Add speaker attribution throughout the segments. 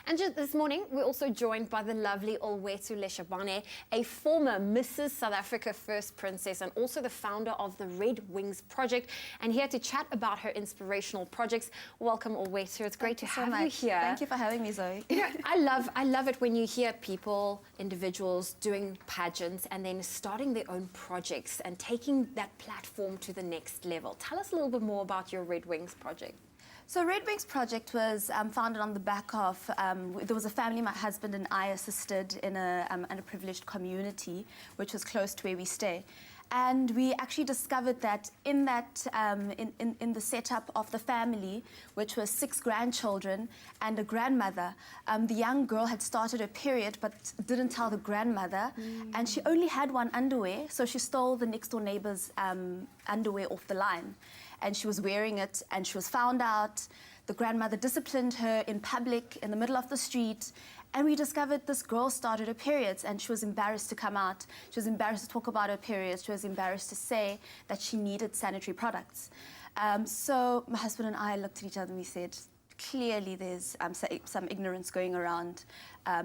Speaker 1: And just this morning, we're also joined by the lovely Olwethu Leshabane, a former Mrs. South Africa First Princess and also the founder of the Red Wings Project. And here to chat about her inspirational projects. Welcome, Olwethu. It's great to have you here.
Speaker 2: Thank you for having me, Zoe.
Speaker 1: You know, I love it when you hear people, individuals doing pageants and then starting their own projects and taking that platform to the next level. Tell us a little bit more about your Red Wings Project.
Speaker 2: So Red Wings Project was founded on the back of, there was a family my husband and I assisted in a underprivileged community, which was close to where we stay. And we actually discovered that in that, in the setup of the family, which was 6 grandchildren and a grandmother, the young girl had started her period but didn't tell the grandmother, and she only had one underwear, so she stole the next door neighbor's underwear off the line. And she was wearing it, and she was found out. The grandmother disciplined her in public, in the middle of the street, and we discovered this girl started her periods, and she was embarrassed to come out. She was embarrassed to talk about her periods. She was embarrassed to say that she needed sanitary products. So my husband and I looked at each other and we said, clearly there's some ignorance going around.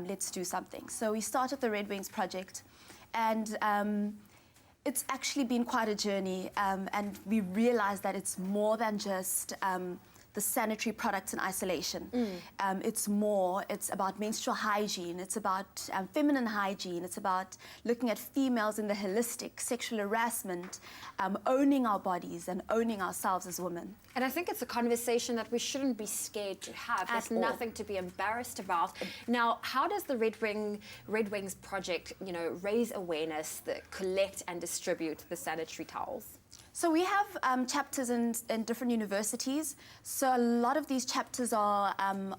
Speaker 2: Let's do something. So we started the Red Wings Project, and it's actually been quite a journey, and we realized that it's more than just the sanitary products in isolation. It's more, it's about menstrual hygiene, it's about feminine hygiene, it's about looking at females in the holistic, sexual harassment, owning our bodies and owning ourselves as women.
Speaker 1: And I think it's a conversation that we shouldn't be scared to have. There's nothing to be embarrassed about. Now, how does the Red Wings Project, you know, raise awareness, collect and distribute the sanitary towels?
Speaker 2: So we have chapters in different universities. So a lot of these chapters are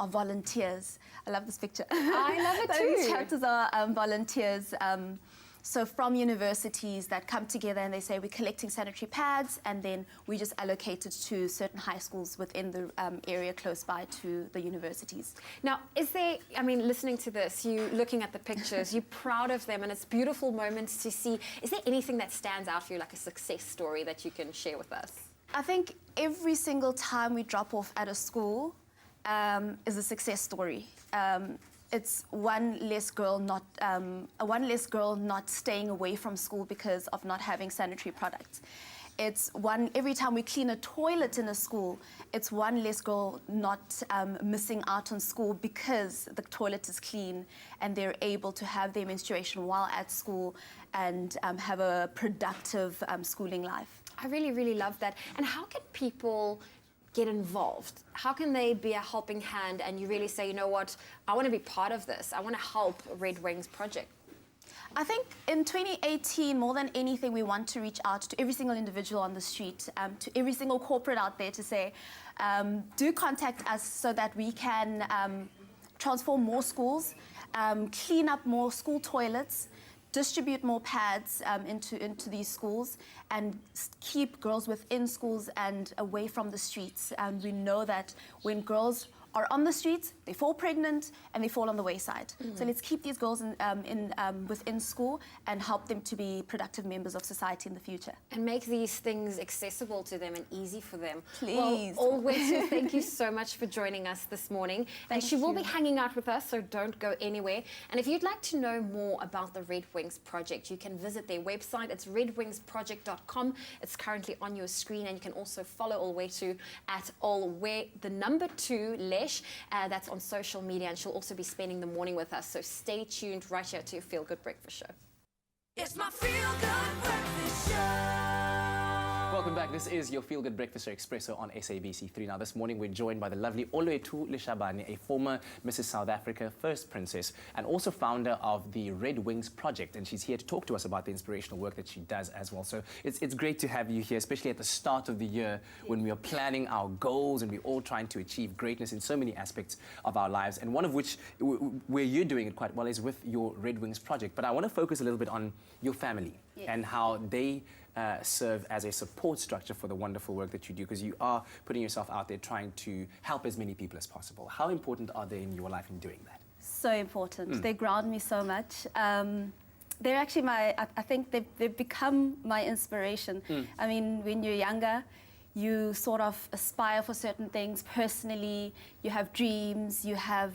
Speaker 2: volunteers. I love this picture.
Speaker 1: I love it too.
Speaker 2: These chapters are volunteers. So from universities that come together and they say, we're collecting sanitary pads, and then we just allocate it to certain high schools within the area close by to the universities.
Speaker 1: Now, is there, I mean, listening to this, you looking at the pictures, you're proud of them, and it's beautiful moments to see. Is there anything that stands out for you, like a success story that you can share with us?
Speaker 2: I think every single time we drop off at a school is a success story. It's one less girl not staying away from school because of not having sanitary products. It's every time we clean a toilet in a school, it's one less girl not missing out on school because the toilet is clean and they're able to have their menstruation while at school and have a productive schooling life.
Speaker 1: I really, really love that. And how can people get involved? How can they be a helping hand and you really say, you know what, I want to be part of this. I want to help Red Wings Project.
Speaker 2: I think in 2018, more than anything, we want to reach out to every single individual on the street, to every single corporate out there to say, do contact us so that we can transform more schools, clean up more school toilets, distribute more pads into these schools, and keep girls within schools and away from the streets. We know that when girls are on the streets, they fall pregnant and they fall on the wayside. So let's keep these girls within school and help them to be productive members of society in the future.
Speaker 1: And make these things accessible to them and easy for them.
Speaker 2: Please.
Speaker 1: Well, Olwethu, thank you so much for joining us this morning. And she will be hanging out with us, so don't go anywhere. And if you'd like to know more about the Red Wings Project, you can visit their website. It's redwingsproject.com. It's currently on your screen, and you can also follow Olwethu at Olwe2 that's on social media, and she'll also be spending the morning with us. So stay tuned right here to your Feel Good Breakfast Show.
Speaker 3: It's my Feel Good Breakfast Show.
Speaker 4: Welcome back. This is your Feel Good Breakfast Show, Expresso on SABC3. Now, this morning we're joined by the lovely Olwethu Leshabane, a former Mrs. South Africa First Princess and also founder of the Red Wings Project. And she's here to talk to us about the inspirational work that she does as well. So it's great to have you here, especially at the start of the year when we are planning our goals and we're all trying to achieve greatness in so many aspects of our lives. And one of which, where you're doing it quite well, is with your Red Wings Project. But I want to focus a little bit on your family and how they serve as a support structure for the wonderful work that you do, because you are putting yourself out there trying to help as many people as possible. How important are they in your life in doing that?
Speaker 2: So important. They ground me so much. They're actually I think they've become my inspiration. I mean, when you're younger, you sort of aspire for certain things personally, you have dreams, you have,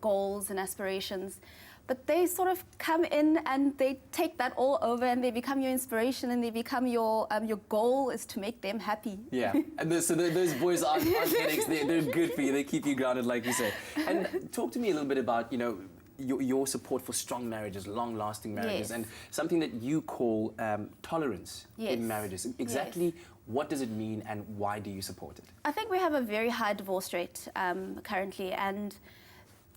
Speaker 2: goals and aspirations. But they sort of come in and they take that all over and they become your inspiration and they become your goal is to make them happy.
Speaker 4: Yeah, and those boys aren't headaches. They're good for you. They keep you grounded, like you say. And talk to me a little bit about, your support for strong marriages, long-lasting marriages,
Speaker 2: Yes.
Speaker 4: and something that you call tolerance
Speaker 2: Yes.
Speaker 4: in marriages. Exactly what does it mean and why do you support it?
Speaker 2: I think we have a very high divorce rate currently, and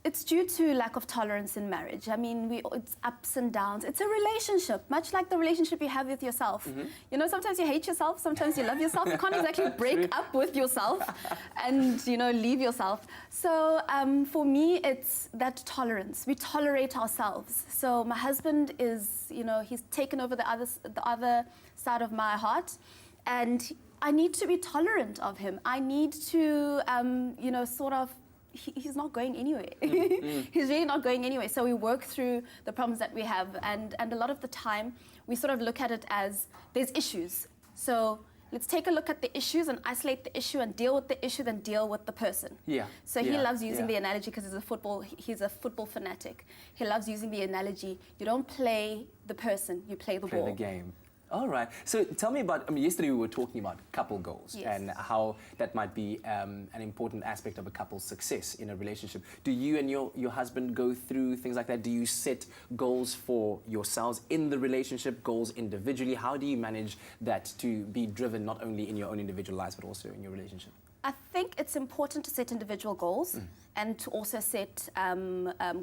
Speaker 2: it's due to lack of tolerance in marriage. I mean, it's ups and downs. It's a relationship, much like the relationship you have with yourself. Sometimes you hate yourself, sometimes you love yourself. You can't exactly break up with yourself and, leave yourself. So for me, it's that tolerance. We tolerate ourselves. So my husband is, he's taken over the other side of my heart, and I need to be tolerant of him. I need to, he's not going anywhere. He's really not going anywhere. So we work through the problems that we have, and a lot of the time we sort of look at it as there's issues. So let's take a look at the issues and isolate the issue and deal with the issue, then deal with the person.
Speaker 4: Yeah.
Speaker 2: So he loves using the analogy because he's a football fanatic. He loves using the analogy. You don't play the person, you play the ball.
Speaker 4: Play the game. All right. So tell me about, yesterday we were talking about couple goals and how that might be an important aspect of a couple's success in a relationship. Do you and your husband go through things like that? Do you set goals for yourselves in the relationship, goals individually? How do you manage that to be driven not only in your own individual lives, but also in your relationship?
Speaker 2: I think it's important to set individual goals and to also set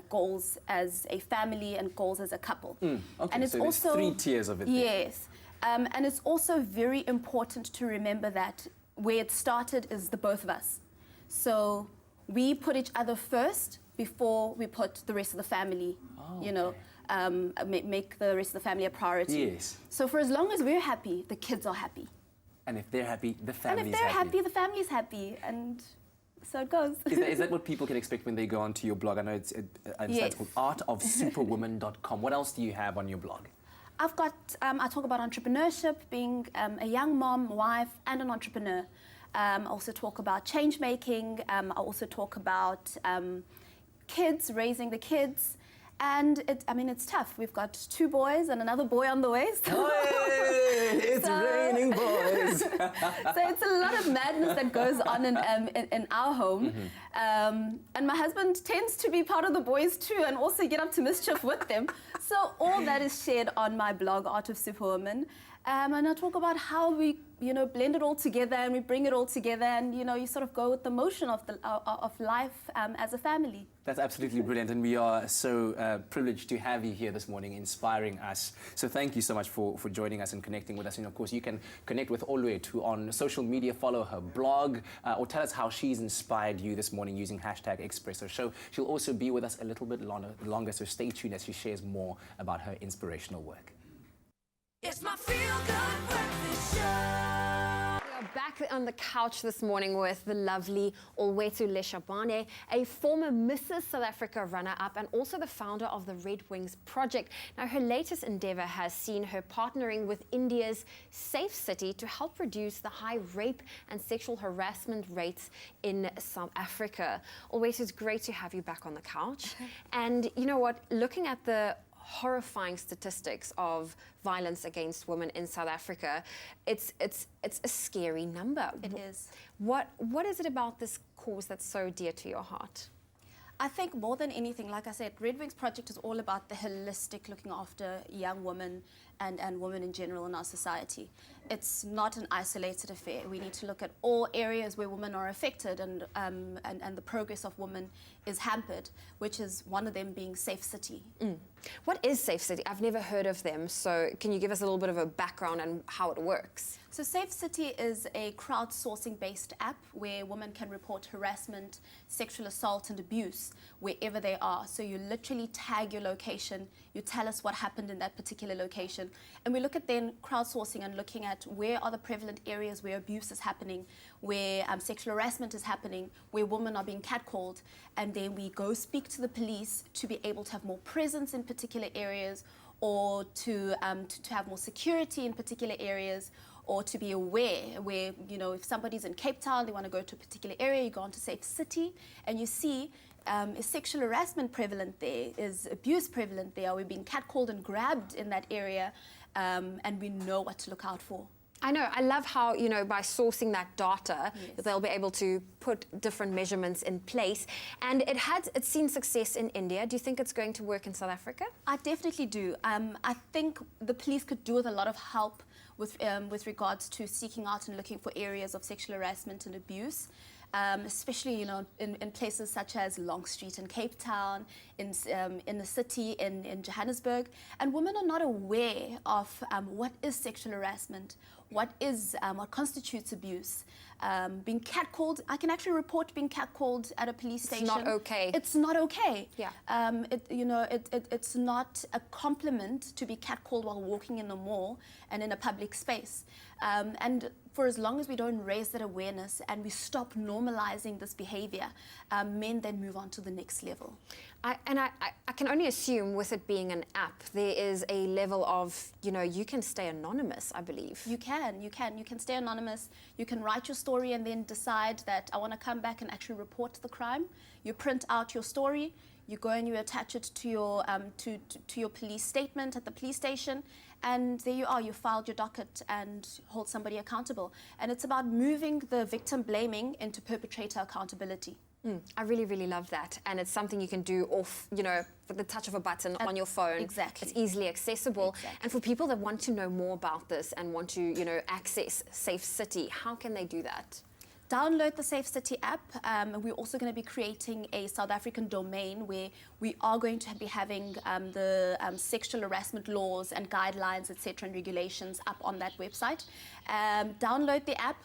Speaker 2: goals as a family and goals as a couple.
Speaker 4: Okay,
Speaker 2: and it's
Speaker 4: so there's
Speaker 2: also
Speaker 4: 3 tiers of it.
Speaker 2: Yes. And it's also very important to remember that where it started is the both of us. So we put each other first before we put the rest of the family, make the rest of the family a priority.
Speaker 4: Yes.
Speaker 2: So for as long as we're happy, the kids are happy.
Speaker 4: And if they're happy, the
Speaker 2: And
Speaker 4: family's
Speaker 2: if they're happy, the family's happy. And so it goes.
Speaker 4: Is that what people can expect when they go onto your blog? I know it's
Speaker 2: Yes.
Speaker 4: called artofsuperwoman.com. What else do you have on your blog?
Speaker 2: I've got, I talk about entrepreneurship, being a young mom, wife, and an entrepreneur. I also talk about change making. I also talk about kids, raising the kids. And it's tough. We've got 2 boys and another boy on the way. So,
Speaker 4: It's raining boys.
Speaker 2: so it's a lot of madness that goes on in our home. And my husband tends to be part of the boys too and also get up to mischief with them. So all that is shared on my blog, Art of Superwoman. And I talk about how we, blend it all together and we bring it all together and, you sort of go with the motion of life as a family.
Speaker 4: That's absolutely brilliant, and we are so privileged to have you here this morning, inspiring us. So thank you so much for joining us and connecting with us. And of course, you can connect with Olwethu on social media, follow her blog, or tell us how she's inspired you this morning using #Expresso Show. She'll also be with us a little bit longer, so stay tuned as she shares more about her inspirational work.
Speaker 3: It's my feel-good breakfast show.
Speaker 1: We are back on the couch this morning with the lovely Olwethu Leshabane, a former Mrs. South Africa runner-up and also the founder of the Red Wings Project. Now, her latest endeavor has seen her partnering with India's Safe City to help reduce the high rape and sexual harassment rates in South Africa. Olwethu, it's great to have you back on the couch. And you know what? Looking at the horrifying statistics of violence against women in South Africa, it's a scary number.
Speaker 2: It is.
Speaker 1: What is it about this cause that's so dear to your heart?
Speaker 2: I think more than anything, like I said, Red Wings Project is all about the holistic looking after young women and women in general in our society. It's not an isolated affair. We need to look at all areas where women are affected and the progress of women is hampered, which is one of them being Safe City.
Speaker 1: What is Safe City? I've never heard of them, so can you give us a little bit of a background on how it works?
Speaker 2: So Safe City is a crowdsourcing-based app where women can report harassment, sexual assault and abuse wherever they are. So you literally tag your location, you tell us what happened in that particular location, and we look at then crowdsourcing and looking at where are the prevalent areas where abuse is happening, where sexual harassment is happening, where women are being catcalled, and then we go speak to the police to be able to have more presence in particular areas, or to have more security in particular areas, or to be aware where, you know, if somebody's in Cape Town, they want to go to a particular area, you go on to Safe City and you see, is sexual harassment prevalent there? Is abuse prevalent there? Are we being catcalled and grabbed in that area? And we know what to look out for.
Speaker 1: I know. I love how, you know, by sourcing that data,
Speaker 2: Yes.
Speaker 1: they'll be able to put different measurements in place. And it's seen success in India. Do you think it's going to work in South Africa?
Speaker 2: I definitely do. I think the police could do with a lot of help with regards to seeking out and looking for areas of sexual harassment and abuse. Especially, you know, in places such as Long Street in Cape Town, in the city in Johannesburg. And women are not aware of what is sexual harassment, what constitutes abuse. Being catcalled, I can actually report being catcalled at a police station.
Speaker 1: It's not okay.
Speaker 2: It's not okay.
Speaker 1: Yeah.
Speaker 2: It's not a compliment to be catcalled while walking in the mall and in a public space. And for as long as we don't raise that awareness and we stop normalizing this behavior, men then move on to the next level.
Speaker 1: I can only assume with it being an app, there is a level of, you know, you can stay anonymous, I believe.
Speaker 2: You can stay anonymous. You can write your story and then decide that I want to come back and actually report the crime. You print out your story. You go and you attach it to your to your police statement at the police station, and there you are. You filed your docket and hold somebody accountable. And it's about moving the victim blaming into perpetrator accountability.
Speaker 1: I really, really love that. And it's something you can do off, you know, with the touch of a button on your phone.
Speaker 2: Exactly.
Speaker 1: It's easily accessible.
Speaker 2: Exactly.
Speaker 1: And for people that want to know more about this and want to, you know, access Safe City, how can they do that?
Speaker 2: Download the Safe City app. We're also going to be creating a South African domain where we are going to be having the sexual harassment laws and guidelines, etc., and regulations up on that website. Download the app.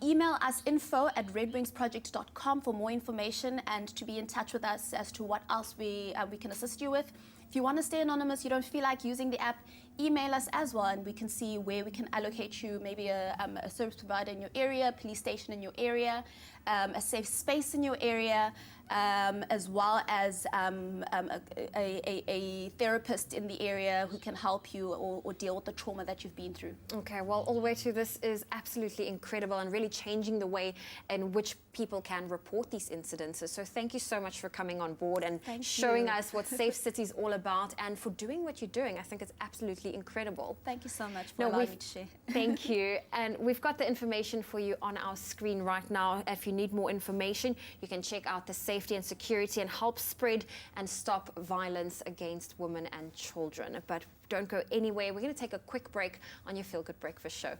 Speaker 2: Email us info@redwingsproject.com for more information and to be in touch with us as to what else we can assist you with. If you want to stay anonymous, you don't feel like using the app, email us as well, and we can see where we can allocate you maybe a service provider in your area, a police station in your area, a safe space in your area, as well as a therapist in the area who can help you or deal with the trauma that you've been through.
Speaker 1: Okay, well, Olwethu, this is absolutely incredible and really changing the way in which people can report these incidences. So thank you so much for coming on board and showing us what Safe City is all about and for doing what you're doing. I think it's absolutely incredible.
Speaker 2: Thank you so much for allowing me to share.
Speaker 1: Thank you. And we've got the information for you on our screen right now. If you need more information, you can check out the safety and security and help spread and stop violence against women and children. But don't go anywhere. We're going to take a quick break on your Feel Good Breakfast show.